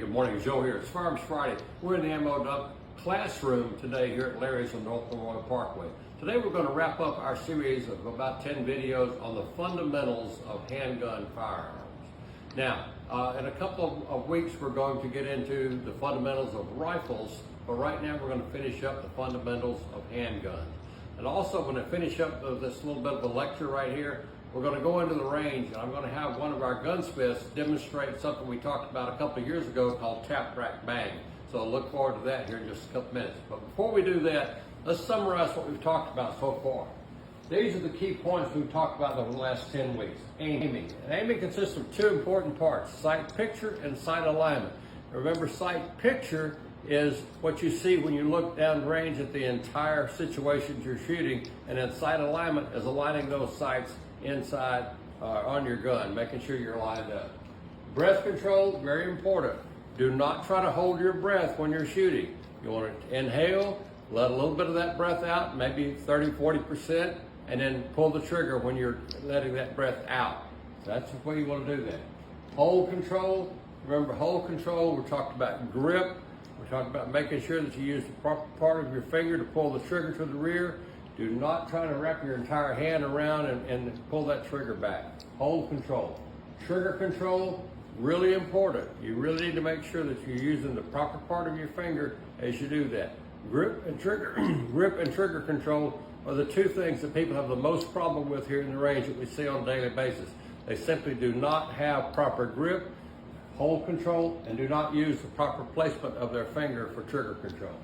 Good morning, Joe here. It's Firearms Friday. We're in the Ammo Dump classroom today here at Larry's on North Memorial Parkway. Today we're going to wrap up our series of about 10 videos on the fundamentals of handgun firearms. Now, in a couple of weeks we're going to get into the fundamentals of rifles, but right now we're going to finish up the fundamentals of handguns. And also when I finish up this little bit of a lecture right here, we're going to go into the range, and I'm going to have one of our gunsmiths demonstrate something we talked about a couple of years ago called tap, rack, bang. So I'll look forward to that here in just a couple minutes. But before we do that, let's summarize what we've talked about so far. These are the key points we've talked about over the last 10 weeks. Aiming. And aiming consists of two important parts, sight picture and sight alignment. Remember, sight picture is what you see when you look down range at the entire situation you're shooting, and then sight alignment is aligning those sights inside on your gun, making sure you're lined up. Breath control, very important. Do not try to hold your breath when you're shooting. You want to inhale, let a little bit of that breath out, maybe 30-40%, and then pull the trigger when you're letting that breath out. That's the way you want to do that. Hold control, remember hold control, we're talking about grip, we're talking about making sure that you use the proper part of your finger to pull the trigger to the rear. Do not try to wrap your entire hand around and pull that trigger back. Hold control. Trigger control, really important. You really need to make sure that you're using the proper part of your finger as you do that. Grip and trigger control are the two things that people have the most problem with here in the range that we see on a daily basis. They simply do not have proper grip, hold control, and do not use the proper placement of their finger for trigger control.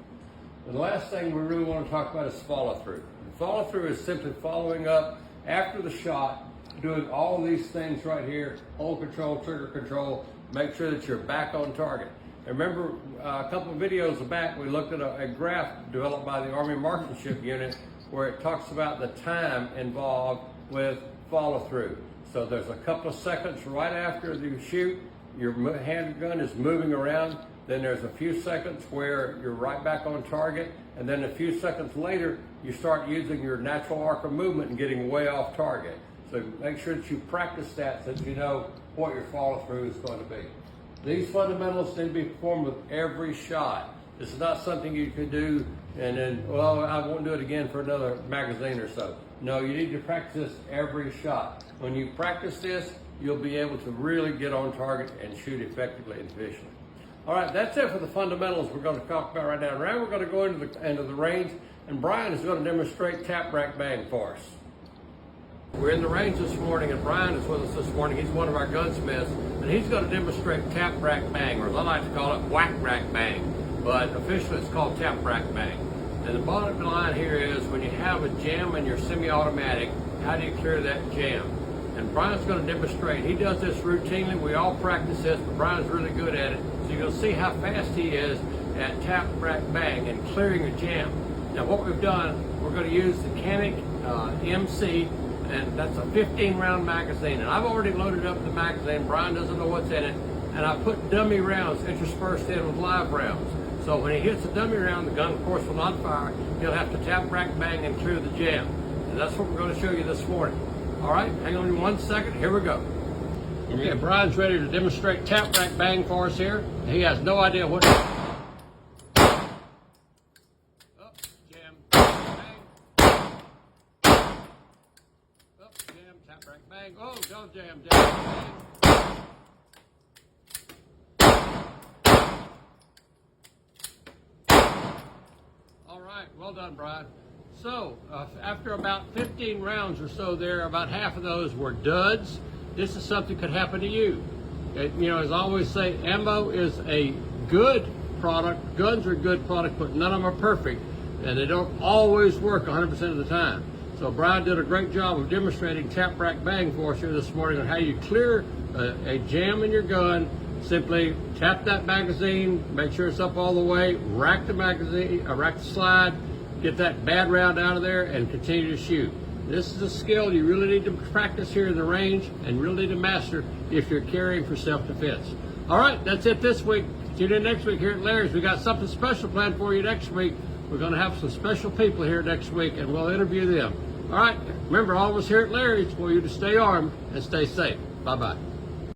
And the last thing we really want to talk about is follow-through. Follow-through is simply following up after the shot, doing all these things right here, hold control, trigger control, make sure that you're back on target. And remember, a couple of videos back, we looked at a graph developed by the Army Marksmanship Unit where it talks about the time involved with follow-through. So there's a couple of seconds right after you shoot, your handgun is moving around, then there's a few seconds where you're right back on target, and then a few seconds later, you start using your natural arc of movement and getting way off target. So make sure that you practice that so that you know what your follow-through is going to be. These fundamentals need to be performed with every shot. This is not something you can do and then, well, I won't do it again for another magazine or so. No, you need to practice this every shot. When you practice this, you'll be able to really get on target and shoot effectively and efficiently. All right, that's it for the fundamentals we're going to talk about right now. Now we're going to go into the range, and Brian is going to demonstrate tap, rack, bang for us. We're in the range this morning, and Brian is with us this morning. He's one of our gunsmiths, and he's going to demonstrate tap, rack, bang, or as I like to call it, whack, rack, bang. But officially it's called tap, rack, bang. And the bottom line here is when you have a jam in your semi-automatic, how do you clear that jam? And Brian's going to demonstrate. He does this routinely. We all practice this, but Brian's really good at it. So you're going to see how fast he is at tap, rack, bang, and clearing a jam. Now what we've done, we're going to use the Canic MC, and that's a 15-round magazine. And I've already loaded up the magazine. Brian doesn't know what's in it. And I put dummy rounds interspersed in with live rounds. So when he hits a dummy round, the gun, of course, will not fire. He'll have to tap, rack, bang, and clear the jam. And that's what we're going to show you this morning. All right, hang on 1 second. Here we go. Okay, Brian's ready to demonstrate tap, rack, bang for us here. He has no idea what. Up, jam, bang. Up, jam, tap, rack, bang. Oh, don't jam, bang. All right, well done, Brian. So, after about 15 rounds or so there, about half of those were duds. This is something that could happen to you. You know, as I always say, ammo is a good product. Guns are a good product, but none of them are perfect. And they don't always work 100% of the time. So Brian did a great job of demonstrating tap, rack, bang for us here this morning on how you clear a jam in your gun. Simply tap that magazine, make sure it's up all the way, rack the magazine, rack the slide, get that bad round out of there, and continue to shoot. This is a skill you really need to practice here in the range and really need to master if you're carrying for self-defense. All right, that's it this week. Tune in next week here at Larry's. We got something special planned for you next week. We're going to have some special people here next week, and we'll interview them. All right, remember, all of us here at Larry's for you to stay armed and stay safe. Bye-bye.